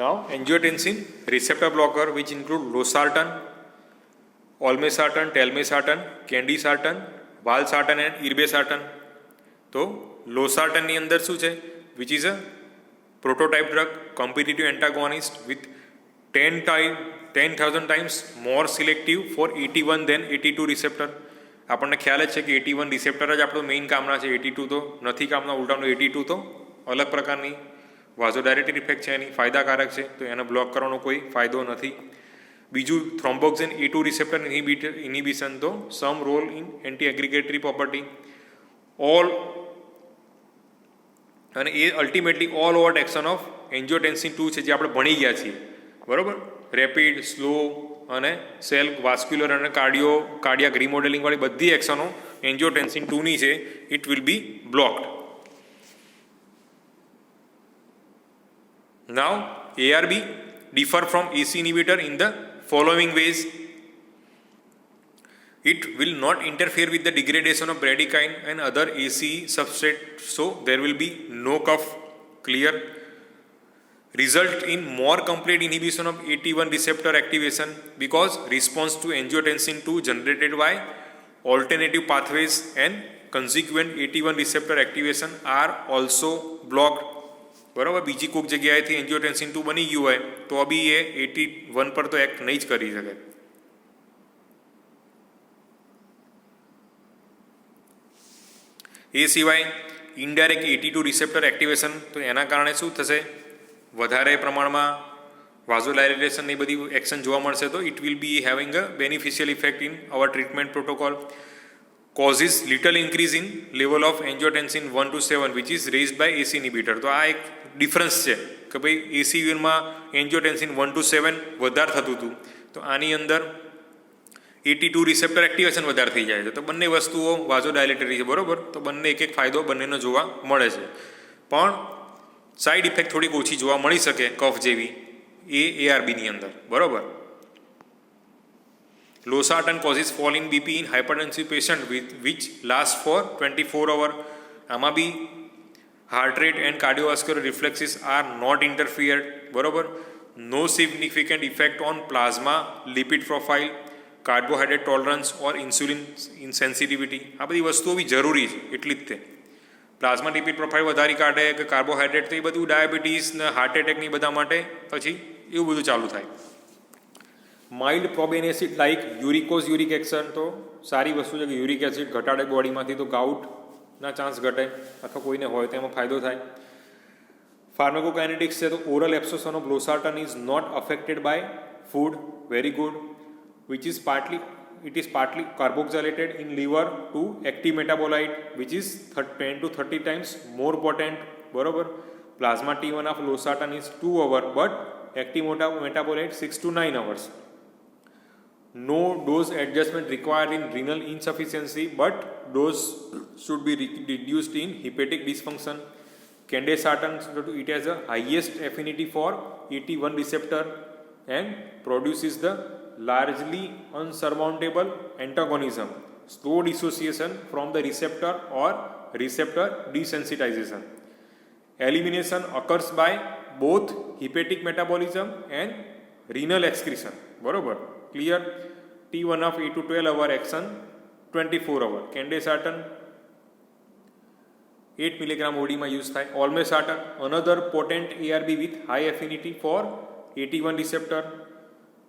Now, angiotensin receptor blocker, which include losartan, olmesartan, telmisartan, candesartan, valsartan and irbesartan. તો losartan ની અંદર શું છે? Which is a prototype drug, competitive antagonist with 10,000 times more selective for AT1 than AT2 receptor. આપણને ખ્યાલ જ છે કે AT1 રિસેપ્ટર જ આપણું મેઇન કામના છે, AT2 તો નથી કામના. ઉલટાનું AT2 તો અલગ પ્રકારની વાઝોડાયરેટિક ઇફેક્ટ છે, એની ફાયદાકારક છે, તો એને બ્લોક કરવાનો કોઈ ફાયદો નથી. બીજું થ્રોમ્બોક્સિન A2 રિસેપ્ટર ઇનિબિશન, તો some role in anti aggregatory property all, અને એ ultimately all over action of angiotensin 2 છે, જે આપણે ભણી ગયા છીએ, બરાબર. રેપિડ, સ્લો અને સેલ વાસ્ક્યુલર અને કાર્ડિયાક રિમોડેલિંગ વાળી બધી એક્શનો એન્જિયોટેન્સિન 2ની છે. It will be blocked. Now ARB differ from AC inhibitor in the following ways. It will not interfere with the degradation of bradykinin and other ACE substrate, so there will be no cough. Clear. Result in more complete inhibition of AT1 receptor activation because response to angiotensin 2 generated by alternative pathways and consequent AT1 receptor activation are also blocked. બરાબર. બીજી કોઈક જગ્યાએથી એન્જિયોટેન્સિન 2 બની ગયું હોય તો બી એ AT1 પર તો એક્ટ નહીં જ કરી શકે. એ સિવાય ઇનડાયરેક્ટ AT2 રિસેપ્ટર એક્ટિવેશન, તો એના કારણે શું થશે? વધારે પ્રમાણમાં વાઝોડાયલેટેશન એ બધી એક્શન જોવા મળશે. તો it will be having a beneficial effect in our treatment protocol. Causes little increase in level of angiotensin 1 to 7 which is raised by AC inhibitor. તો આ એક ડિફરન્સ છે કે ભાઈ ACમાં એન્જિયોટેન્સિન 1 to 7 વધારે થતું હતું, તો આની અંદર AT2 રિસેપ્ટર એક્ટિવેશન વધારે થઈ જાય છે. તો બંને વસ્તુઓ વાઝોડાયલેટરી છે, બરાબર. તો બંને એક ફાયદો બંનેનો જોવા મળે છે, પણ સાઈડ ઇફેક્ટ થોડીક ઓછી જોવા મળી શકે કફ જેવી એ ARBની અંદર, બરાબર. Losartan causes fall in BP in hypertensive patient which lasts for 24 hours. આમાં બી heart rate and cardiovascular reflexes are not interfered, બરાબર. No significant effect on plasma lipid profile, carbohydrate tolerance or insulin insensitivity. આ બધી વસ્તુઓ બી જરૂરી છે, એટલી જ તે. પ્લાઝમા લિપિડ પ્રોફાઇલ વધારી કાઢે કે કાર્બોહાઈડ્રેટ, તો એ બધું ડાયાબિટીસ ને હાર્ટ એટેકની બધા માટે પછી એવું બધું ચાલુ થાય. Mild probenecid like uric action, તો સારી વસ્તુ છે કે યુરિક એસિડ ઘટાડે બોડીમાંથી, તો ગાઉટના ચાન્સ ઘટે અથવા કોઈને હોય તો એમાં ફાયદો થાય. ફાર્માકોકાઇનેટિક્સ છે, તો oral absorption of losartan is not affected by food, very good. It is partly carboxylated in liver to active metabolite which is 10 to 30 times more potent, બરોબર. Plasma T1 of losartan is 2 hours but active metabolite 6 to 9 hours. No dose adjustment required in renal insufficiency but dose should be reduced in hepatic dysfunction. Candesartan, it has the highest affinity for AT1 receptor and produces the largely unsurmountable antagonism, slow dissociation from the receptor or receptor desensitization. Elimination occurs by both hepatic metabolism and renal excretion, બરોબર. Clear. T1 of 8 to 12 hour action 24 hour. Candesartan 8 mg OD માં use થાય. Olmesartan, another potent ARB with high affinity for AT1 receptor,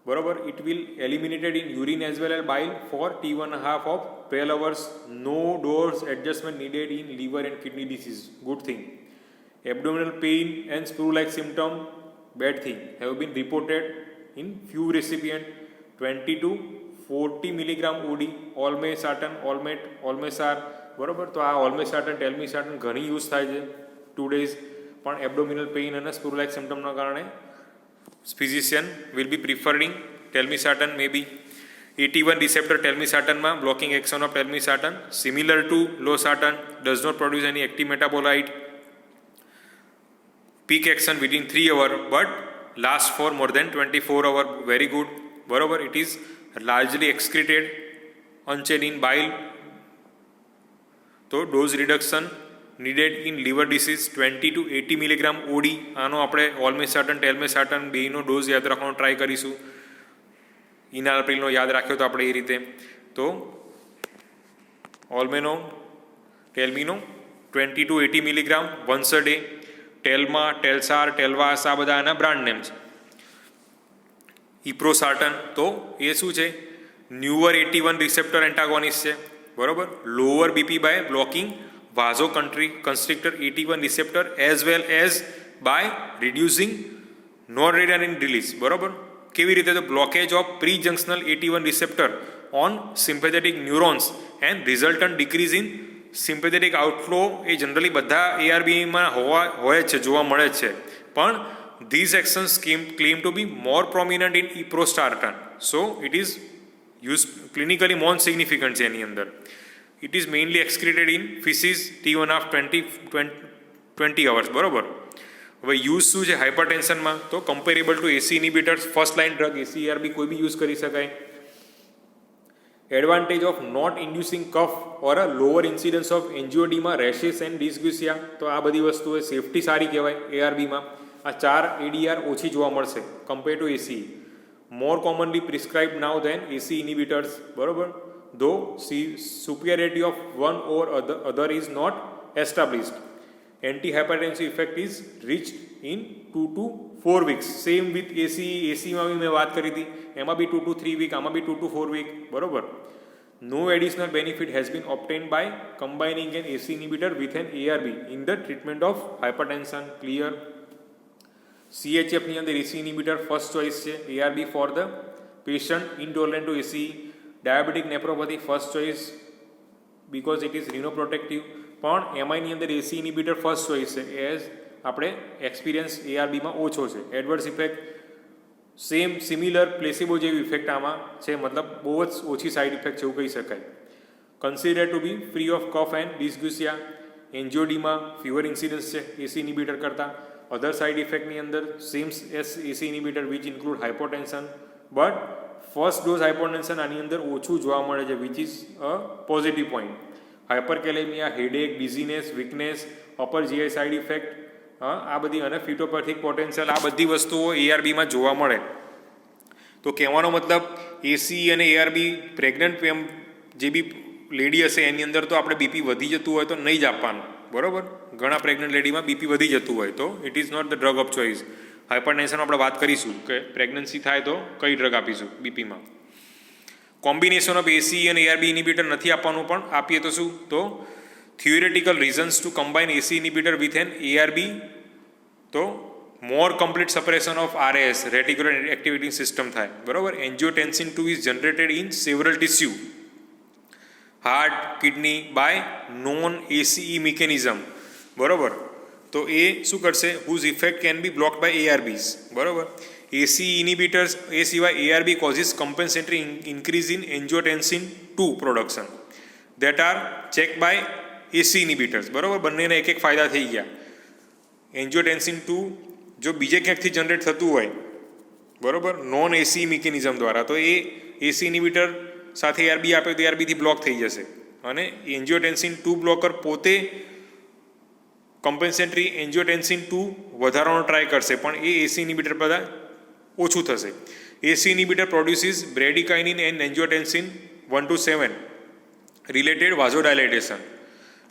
બરોબર. It will eliminated in urine as well as bile for T1.5 of 12 hours. No dose adjustment needed in liver and kidney disease. Good thing. Abdominal pain and sprue-like symptom, bad thing, have been reported in few recipients. 20 to 40 mg OD olmesar, બરોબર. તો આ olmesartan telmisartan ઘણી use થાય છે 2 days, પણ abdominal pain અને sprue-like symptomના કારણે physician will be preferring telmisartan maybe. AT1 receptor telmisartan માં blocking action of telmisartan similar to losartan, does not produce any active metabolite, peak action within 3 hours but lasts for more than 24 hours, very good, બરોબર. It is largely excreted unchained in bile, તો dose reduction needed in liver disease 20 to 80 milligram OD. આનો આપણે ઓલ્મેસાટન ટેલ્મેસાટન બેયનો dose યાદ રાખવાનો try કરીશું. ઇનાલપ્રિલનો યાદ રાખ્યો તો આપણે એ રીતે. તો ઓલ્મેનો ટેલ્મીનો 20 to 80 milligram once a day. Telma, Telsar, Telvas આ બધા એના બ્રાન્ડ નેમ છે. ઇપ્રોસાર્ટન તો એ શું છે? ન્યુઅર 81 રિસેપ્ટર એન્ટાગોનિસ્ટ છે, બરોબર. Lower BP by blocking vasoconstrictor 81 receptor as well as by reducing noradrenaline release, બરોબર. કેવી રીતે? તો blockage of pre junctional 81 receptor on sympathetic neurons and resultant decrease in sympathetic outflow એ generally બધા ARBમાં હોય જ છે, જોવા મળે જ છે. પણ these actions claim to be more prominent in iprosartan, so it is used clinically more significant છે એની અંદર. It is mainly excreted in feces T1 20 hours, બરોબર. હવે યુઝ શું છે હાઇપરટેન્શનમાં? તો comparable to AC inhibitors, first line drug ACE-ARB કોઈ બી યુઝ કરી શકાય. Advantage of not inducing cough or a lower incidence of angioedema, rashes and dysgeusia. તો આ બધી વસ્તુઓ સેફટી સારી કહેવાય ARBમાં. આ 4 ADR ઓછી જોવા મળશે compare to ACE. More commonly prescribe now then AC inhibitors, બરોબર. Though superiority of one or other is not established. Anti-hypertensive effect is reached in 2 to 4 weeks. Same with ACE. ACEમાં બી મેં વાત કરી હતી, એમાં બી 2 to 3 week, આમાં બી 2 to 4 week, બરોબર. No additional benefit has been obtained by combining an AC inhibitor with an ARB in the treatment of hypertension. Clear? CHF ની અંદર AC inhibitor ફર્સ્ટ ચોઇસ છે. ARB for the patient intolerant to ACE. Diabetic nephropathy first choice because it is renoprotective. પણ એમાંની અંદર AC inhibitor first choice છે as આપણે experience ARBમાં ઓછો છે. Adverse effect same similar placebo જેવી ઇફેક્ટ આમાં છે, મતલબ બહુ જ ઓછી સાઇડ ઇફેક્ટ છે એવું કહી શકાય. Consider to be free of cough and dysgeusia. Angioedema fewer incidence છે AC ઇનિબિટર કરતાં. અધર સાઇડ ઇફેક્ટની અંદર same as AC inhibitor which include hypotension, but first dose hypotension આની અંદર ઓછું જોવા મળે છે, which is a positive point. Hyperkalemia, headache, dizziness, weakness, upper GI side effect, આ બધી અને ફિટોપેથિક પોટેન્શિયલ, આ બધી વસ્તુઓ ARBમાં જોવા મળે. તો કહેવાનો મતલબ AC અને ARB પ્રેગ્નન્ટ જે બી લેડી હશે એની અંદર તો આપણે બીપી વધી જતું હોય તો નહીં જ આપવાનું, બરોબર. ઘણા પ્રેગ્નન્ટ લેડીમાં બીપી વધી જતું હોય તો it is not the drug of choice. Hypertension આપણે વાત કરીશું કે પ્રેગ્નન્સી થાય તો કઈ ડ્રગ આપીશું બીપીમાં. કોમ્બિનેશન ઓફ AC અને ARB ઇનિબિટર નથી આપવાનું, પણ આપીએ તો શું? તો theoretical reasons to combine AC inhibitor with an ARB. તો more complete suppression of RAS, reticular activating system થાય, બરોબર. એન્જિયોટેન્સિન 2 is generated in several tissue, heart, kidney by non ACE mechanism, બરોબર. તો એ શું કરશે? Whose effect can be blocked by ARBs, બરોબર. AC ઇનિબિટર્સ એ સિવાય ARB causes કમ્પેન્સેટરી increase in angiotensin 2 production that are check by AC inhibitors, બરોબર. બંનેને એક એક ફાયદા થઈ ગયા. એન્જિયોટેન્સિન 2 જો બીજે ક્યાંકથી જનરેટ થતું હોય, બરોબર, નોન ACE મિકેનિઝમ દ્વારા, તો એ AC ઇનિબિટર સાથે ARB આપે તો ARBથી બ્લોક થઈ જશે. અને એન્જિયોટેન્સિન 2 બ્લોકર પોતે કમ્પેન્સેટરી એન્જિયોટેન્સિન 2 વધારવાનો ટ્રાય કરશે, પણ એ AC ઇનિબિટર બધા ઓછું થશે. AC inhibitor produces bradykinin and angiotensin 1 to 7 related vasodilatation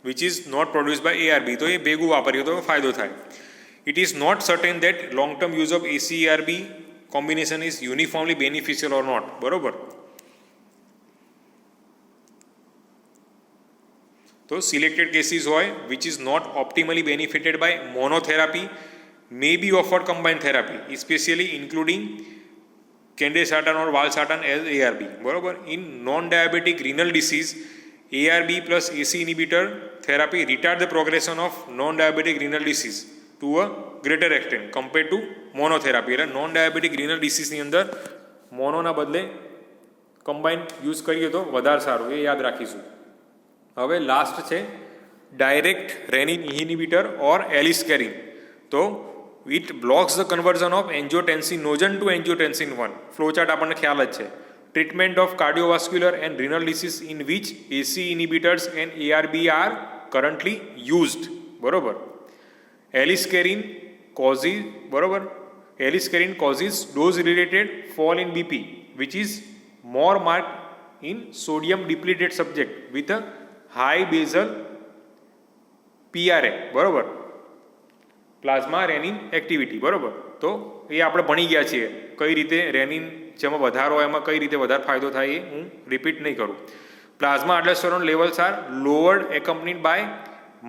which is not produce by ARB. તો એ ભેગું વાપરીએ તો ફાયદો થાય. It is not certain that long term use of AC ARB combination is uniformly beneficial or not, બરોબર. તો selected cases હોય which is not optimally benefited by monotherapy may be offered combined therapy, especially including candesartan or valsartan as ARB, બરોબર. In non-diabetic renal disease, ARB plus AC inhibitor therapy retard the progression of non-diabetic renal disease to a greater extent compared to monotherapy. એટલે non-diabetic renal disease ની અંદર મોનોના બદલે combine use કરીએ તો વધારે સારું, એ યાદ રાખીશું. હવે લાસ્ટ છે ડાયરેક્ટ રેનિન ઇનિબિટર ઓર એલિસ્કેરિન. તો it blocks the conversion of angiotensinogen to angiotensin 1. Flowchart આપણને ખ્યાલ જ છે. Treatment of cardiovascular and renal disease in which AC inhibitors and ARB are currently used. બરોબર. એલિસ્કેરિન કોઝિસ બરોબર. Aliskiren causes dose related fall in BP which is more mark in sodium depleted subject with a high basal PRA બરોબર, plasma renin activity બરોબર. તો એ આપણે ભણી ગયા છીએ કઈ રીતે રેનિન જેમાં વધારો હોય એમાં કઈ રીતે વધારે ફાયદો થાય એ હું રિપીટ નહીં કરું. Plasma aldosterone levels are lowered accompanied by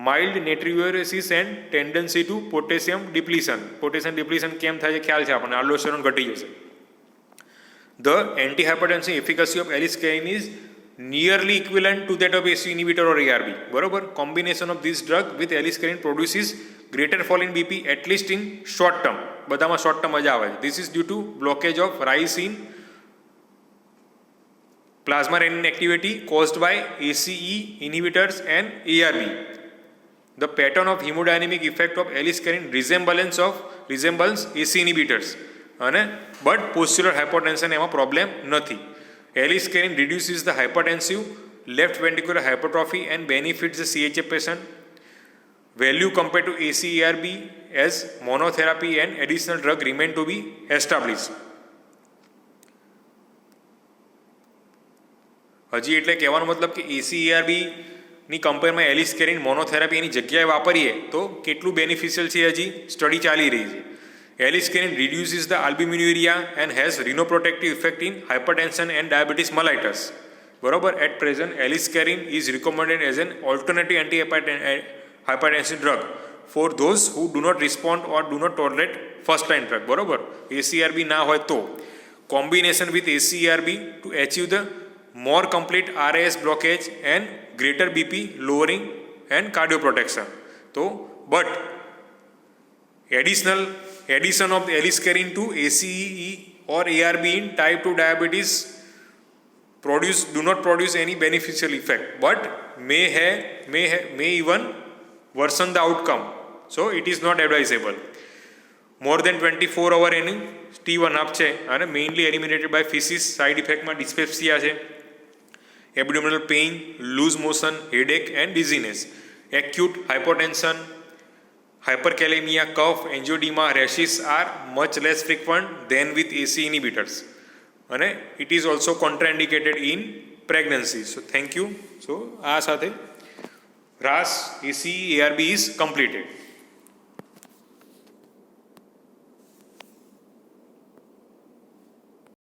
mild natriuresis and tendency to potassium depletion. Potassium depletion કેમ થાય છે ખ્યાલ છે આપણને, આલ્ડોસ્ટેરોન ઘટી જશે. The antihypertensive efficacy of aliskiren is nearly equivalent to that of ACE inhibitor or ARB. બરોબર. Combination of this drug with aliskiren produces greater fall in BP at least in short term. બધામાં short term મજા આવે છે. This is due to blockage of rise in plasma renin activity caused by ACE inhibitors and ARB. The pattern of hemodynamic effect of aliskiren resembles ACE inhibitors. અને but પોસ્ચ્યુલર હાઇપોટેન્શન એમાં problem નથી. એલિસ્કેરિન reduces the hypertensive left ventricular hypertrophy and benefits the CHF patient. Value compared to ACE-ARB as monotherapy and additional drug remain to be established. હજી એટલે કહેવાનો મતલબ કે ACE-ARB ની કમ્પેરમાં એલિસ્કેરિન મોનોથેરાપી એની જગ્યાએ વાપરીએ તો કેટલું બેનિફિશિયલ છે હજી સ્ટડી ચાલી રહી છે. Aliskiren reduces the albuminuria and has renoprotective effect in hypertension and diabetes mellitus. બરોબર. At present, aliskiren is recommended as an alternative antihypertensive drug for those who do not respond or do not tolerate first-line drug. બરોબર. ACE-ARB ના હોય તો combination with ACE-ARB to achieve the more complete RAS blockage and greater BP lowering and cardioprotection. તો but addition of the aliskiren to ACE or ARB in type 2 diabetes do not produce any beneficial effect but may even worsen the outcome, so it is not advisable. More than 24 hour any T1 છે અને mainly eliminated by feces. side effect માં dyspepsia છે, abdominal pain, loose motion, headache and dizziness. Acute hypotension, hyperkalemia, cough, angioedema, rashes are much less frequent than with ACE inhibitors. And it is also contraindicated in pregnancy. So thank you. So આ સાથે RAS ACE ARB is completed.